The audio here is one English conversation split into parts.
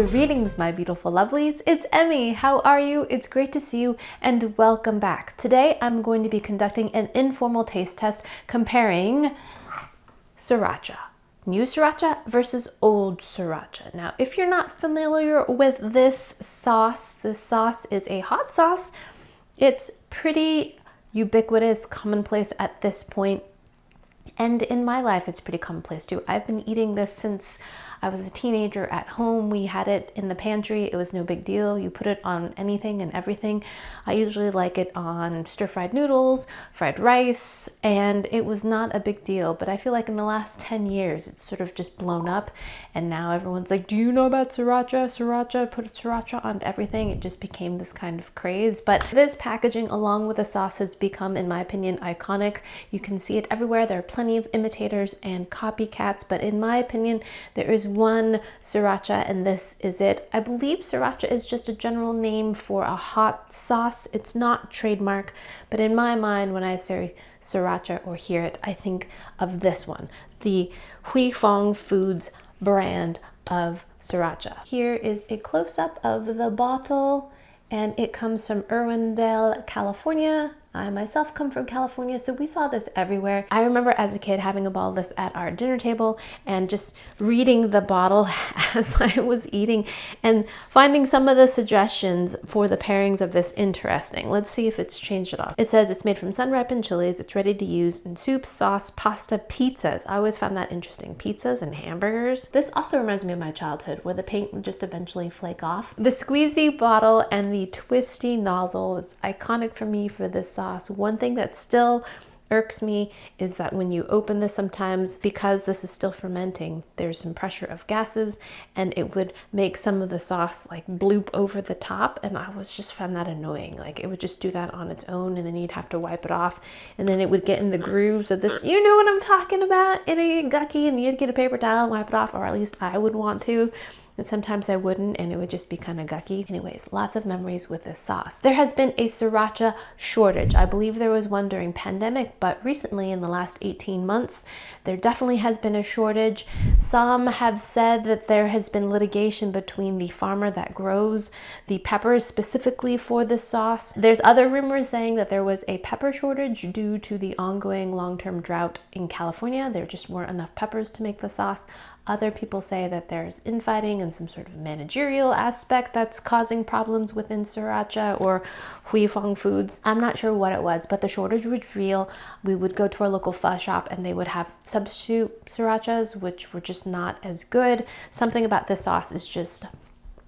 Greetings, my beautiful lovelies. It's Emmy. How are you? It's great to see you and welcome back. Today I'm going to be conducting an informal taste test comparing Sriracha. New Sriracha versus old Sriracha. Now, if you're not familiar with this sauce is a hot sauce. It's pretty ubiquitous, commonplace at this point. And in my life, it's pretty commonplace too. I've been eating this since I was a teenager at home. We had it in the pantry. It was no big deal. You put it on anything and everything. I usually like it on stir-fried noodles, fried rice, and it was not a big deal. But I feel like in the last 10 years, it's sort of just blown up. And now everyone's like, do you know about Sriracha? Sriracha, put Sriracha on everything. It just became this kind of craze. But this packaging along with the sauce has become, in my opinion, iconic. You can see it everywhere. There are plenty of imitators and copycats, but in my opinion, there is one Sriracha and this is it. I believe Sriracha is just a general name for a hot sauce. It's not trademark, but in my mind, when I say Sriracha or hear it, I think of this one, the Huy Fong Foods brand of Sriracha. Here is a close-up of the bottle, and it comes from Irwindale, California. I myself come from California, so we saw this everywhere. I remember as a kid having a bottle of this at our dinner table and just reading the bottle as I was eating and finding some of the suggestions for the pairings of this interesting. Let's see if it's changed at all. It says it's made from sun-ripened chilies. It's ready to use in soup, sauce, pasta, pizzas. I always found that interesting. Pizzas and hamburgers. This also reminds me of my childhood where the paint would just eventually flake off. The squeezy bottle and the twisty nozzle is iconic for me for this sauce. One thing that still irks me is that when you open this sometimes, because this is still fermenting, there's some pressure of gases and it would make some of the sauce like bloop over the top, and I was just found that annoying. Like it would just do that on its own and then you'd have to wipe it off and then it would get in the grooves of this. You know what I'm talking about? It'd get gucky and you'd get a paper towel and wipe it off, or at least I would want to. And sometimes I wouldn't, and it would just be kind of gucky. Anyways, lots of memories with this sauce. There has been a Sriracha shortage. I believe there was one during pandemic, but recently in the last 18 months, there definitely has been a shortage. Some have said that there has been litigation between the farmer that grows the peppers specifically for this sauce. There's other rumors saying that there was a pepper shortage due to the ongoing long-term drought in California. There just weren't enough peppers to make the sauce. Other people say that there's infighting and some sort of managerial aspect that's causing problems within Sriracha or Huy Fong Foods. I'm not sure what it was, but the shortage was real. We would go to our local pho shop and they would have substitute Srirachas, which were just not as good. Something about this sauce is just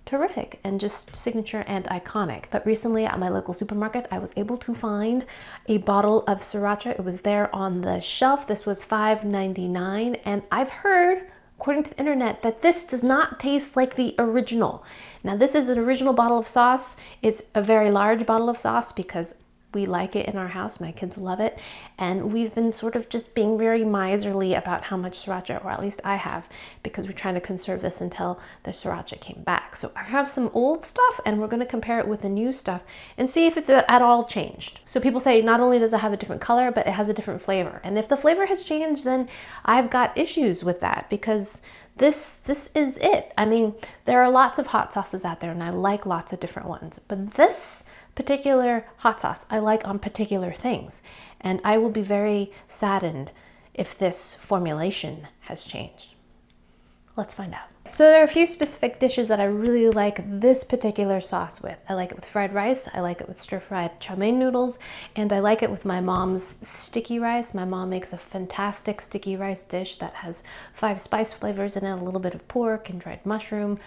terrific and just signature and iconic. But recently at my local supermarket, I was able to find a bottle of Sriracha. It was there on the shelf. This was $5.99, and I've heard, according to the internet, that this does not taste like the original. Now this is an original bottle of sauce. It's a very large bottle of sauce because we like it in our house. My kids love it. And we've been sort of just being very miserly about how much Sriracha, or at least I have, because we're trying to conserve this until the Sriracha came back. So I have some old stuff and we're going to compare it with the new stuff and see if it's at all changed. So people say not only does it have a different color, but it has a different flavor. And if the flavor has changed, then I've got issues with that because this is it. I mean, there are lots of hot sauces out there and I like lots of different ones, but this particular hot sauce I like on particular things, and I will be very saddened if this formulation has changed. Let's find out. So there are a few specific dishes that I really like this particular sauce with. I like it with fried rice, I like it with stir-fried chow mein noodles, and I like it with my mom's sticky rice. My mom makes a fantastic sticky rice dish that has 5 spice flavors in it, a little bit of pork and dried mushroom.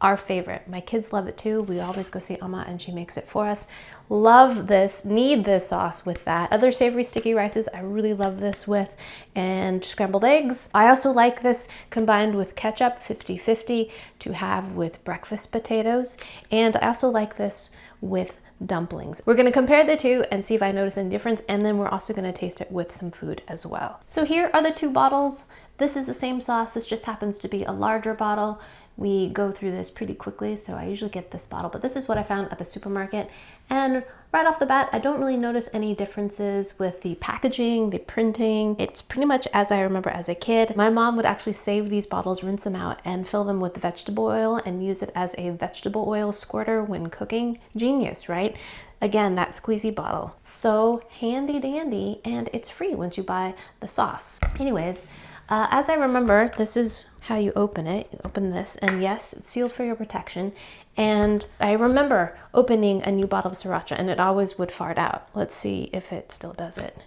Our favorite. My kids love it too. We always go see Amma and she makes it for us. Love this, need this sauce with that. Other savory sticky rices I really love this with, and scrambled eggs. I also like this combined with ketchup 50-50 to have with breakfast potatoes, and I also like this with dumplings. We're going to compare the two and see if I notice any difference, and then we're also going to taste it with some food as well. So here are the two bottles. This is the same sauce. This just happens to be a larger bottle. we go through this pretty quickly, so I usually get this bottle, but this is what I found at the supermarket. And right off the bat, I don't really notice any differences with the packaging, the printing. It's pretty much as I remember as a kid. My mom would actually save these bottles, rinse them out, and fill them with vegetable oil and use it as a vegetable oil squirter when cooking. Genius, right? Again, that squeezy bottle. So handy dandy, and it's free once you buy the sauce. Anyways, as I remember, this is how you open it. You open this, and yes, it's sealed for your protection. And I remember opening a new bottle of Sriracha, and it always would fart out. Let's see if it still does it.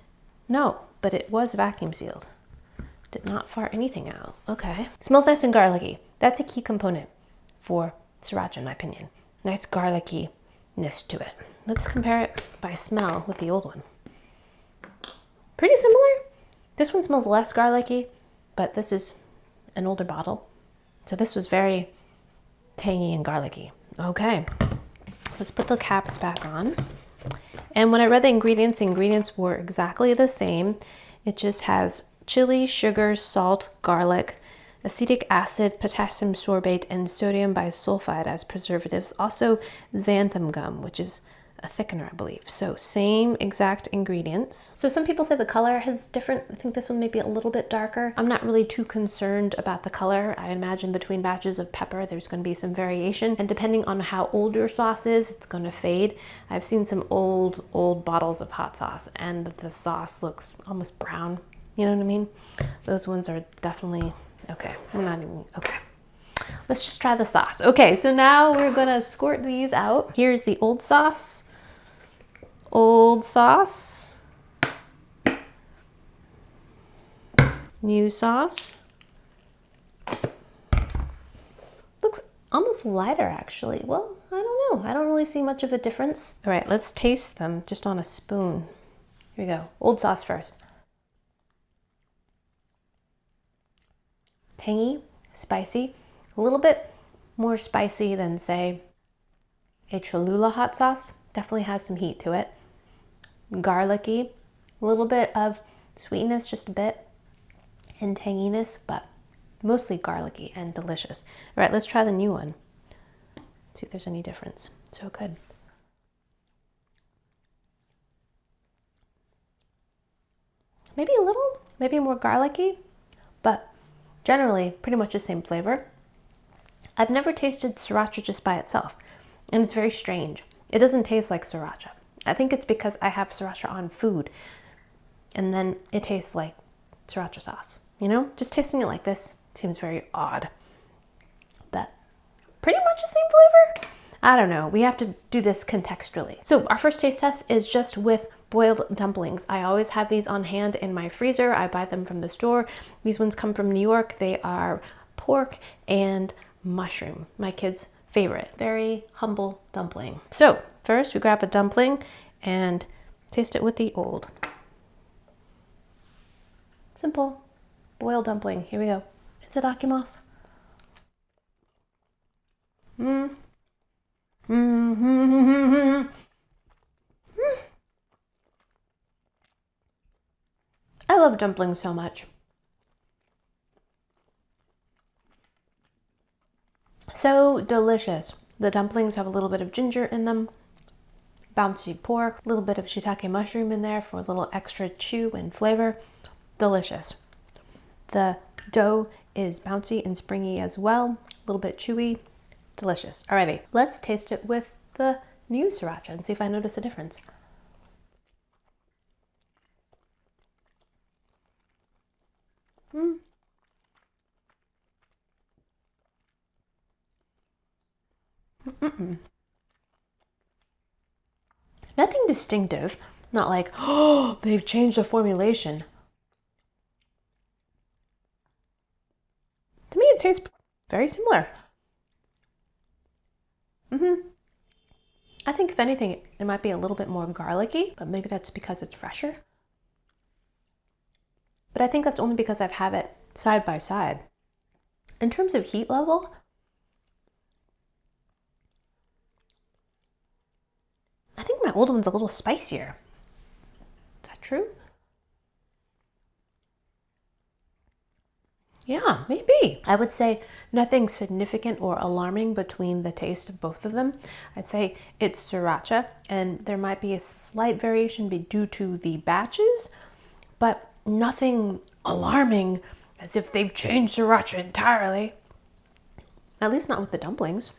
No, but it was vacuum sealed. Did not fart anything out. Okay. Smells nice and garlicky. That's a key component for Sriracha, in my opinion. Nice garlicky-ness to it. Let's compare it by smell with the old one. Pretty similar. This one smells less garlicky, but this is an older bottle. So this was very tangy and garlicky. Okay, let's put the caps back on. And when I read the ingredients were exactly the same. It just has chili, sugar, salt, garlic, acetic acid, potassium sorbate, and sodium bisulfite as preservatives. Also xanthan gum, which is a thickener, I believe. So same exact ingredients. So some people say the color is different. I think this one may be a little bit darker. I'm not really too concerned about the color. I imagine between batches of pepper, there's going to be some variation. And depending on how old your sauce is, it's going to fade. I've seen some old bottles of hot sauce, and the sauce looks almost brown. You know what I mean? Those ones are definitely, okay, I'm not even, okay. Let's just try the sauce. Okay, so now we're gonna squirt these out. Here's the old sauce. Old sauce. New sauce. Looks almost lighter, actually. Well, I don't know. I don't really see much of a difference. All right, let's taste them just on a spoon. Here we go. Old sauce first. Tangy, spicy, a little bit more spicy than, say, a Cholula hot sauce. Definitely has some heat to it. Garlicky, a little bit of sweetness, just a bit, and tanginess, but mostly garlicky and delicious. All right, let's try the new one. See if there's any difference. So good. Maybe a little, maybe more garlicky, but generally pretty much the same flavor. I've never tasted Sriracha just by itself, and it's very strange. It doesn't taste like Sriracha. I think it's because I have Sriracha on food, and then it tastes like Sriracha sauce. You know, just tasting it like this seems very odd, but pretty much the same flavor. I don't know. We have to do this contextually. So our first taste test is just with boiled dumplings. I always have these on hand in my freezer. I buy them from the store. These ones come from New York. They are pork and mushroom, my kids' favorite. Very humble dumpling. So first we grab a dumpling and taste it with the old. Simple boiled dumpling. Here we go. Itadakimasu. I love dumplings so much. So delicious. The dumplings have a little bit of ginger in them, bouncy pork, a little bit of shiitake mushroom in there for a little extra chew and flavor. Delicious. The dough is bouncy and springy as well, a little bit chewy. Delicious. Alrighty, let's taste it with the new Sriracha and see if I notice a difference. Nothing distinctive, not like, oh, they've changed the formulation. To me, it tastes very similar. I think if anything, it might be a little bit more garlicky, but maybe that's because it's fresher. But I think that's only because I've had it side by side. In terms of heat level, I think my old one's a little spicier. Is that true? Yeah, maybe. I would say nothing significant or alarming between the taste of both of them. I'd say it's Sriracha, and there might be a slight variation due to the batches, but nothing alarming as if they've changed Sriracha entirely. At least not with the dumplings.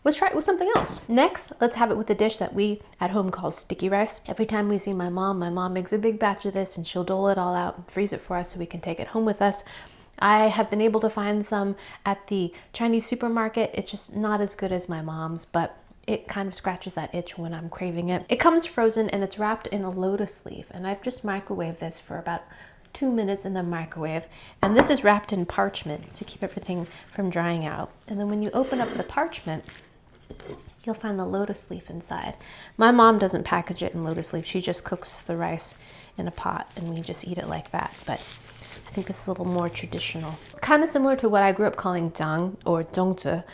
Let's try it with something else. Next, let's have it with a dish that we at home call sticky rice. Every time we see my mom makes a big batch of this and she'll dole it all out and freeze it for us so we can take it home with us. I have been able to find some at the Chinese supermarket. It's just not as good as my mom's, but it kind of scratches that itch when I'm craving it. It comes frozen and it's wrapped in a lotus leaf, and I've just microwaved this for about 2 minutes in the microwave. And this is wrapped in parchment to keep everything from drying out. And then when you open up the parchment, you'll find the lotus leaf inside. My mom doesn't package it in lotus leaf. She just cooks the rice in a pot and we just eat it like that. But I think this is a little more traditional. Kind of similar to what I grew up calling zhang or zhongzi,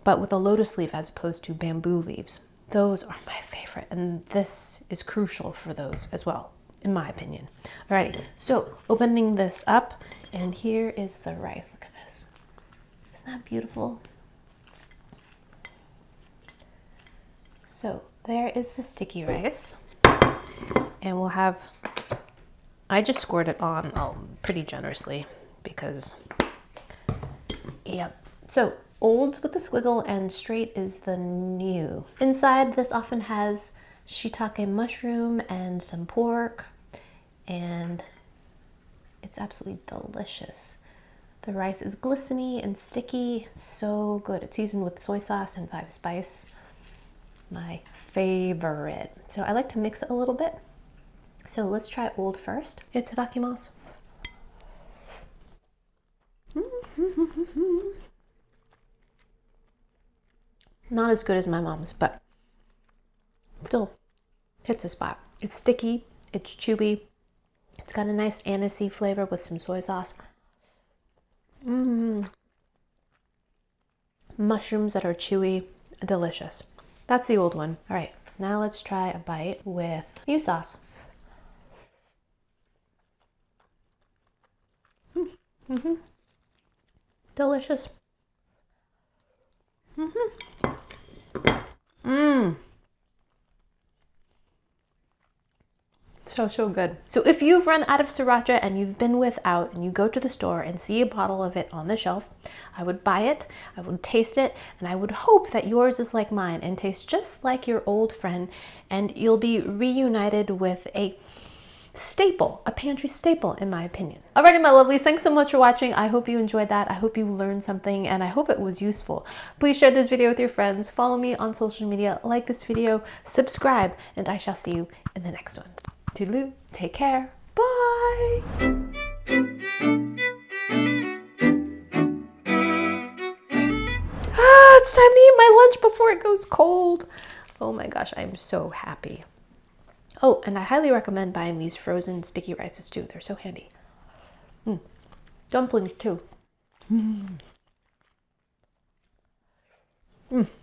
but with a lotus leaf as opposed to bamboo leaves. Those are my favorite, and this is crucial for those as well, in my opinion. Alrighty, so opening this up, and here is the rice. Look at this. Isn't that beautiful? So there is the sticky rice, and we'll have, I just scored it on pretty generously because, yep. So old with the squiggle and straight is the new. Inside this often has shiitake mushroom and some pork, and it's absolutely delicious. The rice is glistening and sticky, so good. It's seasoned with soy sauce and 5 spice. My favorite. So I like to mix it a little bit. So let's try old first. Itadakimasu. Not as good as my mom's, but still hits a spot. It's sticky, it's chewy, it's got a nice anisey flavor with some soy sauce. Mushrooms that are chewy, delicious. That's the old one. All right, now let's try a bite with new sauce. Delicious. So good. So if you've run out of Sriracha and you've been without, and you go to the store and see a bottle of it on the shelf, I would buy it, I would taste it, and I would hope that yours is like mine and tastes just like your old friend, and you'll be reunited with a staple, a pantry staple, in my opinion. Alrighty, my lovelies, thanks so much for watching. I hope you enjoyed that. I hope you learned something, and I hope it was useful. Please share this video with your friends, follow me on social media, like this video, subscribe, and I shall see you in the next one. Toodaloo, take care, bye! It's time to eat my lunch before it goes cold. Oh my gosh, I'm so happy. Oh, and I highly recommend buying these frozen sticky rices too. They're so handy. Dumplings too.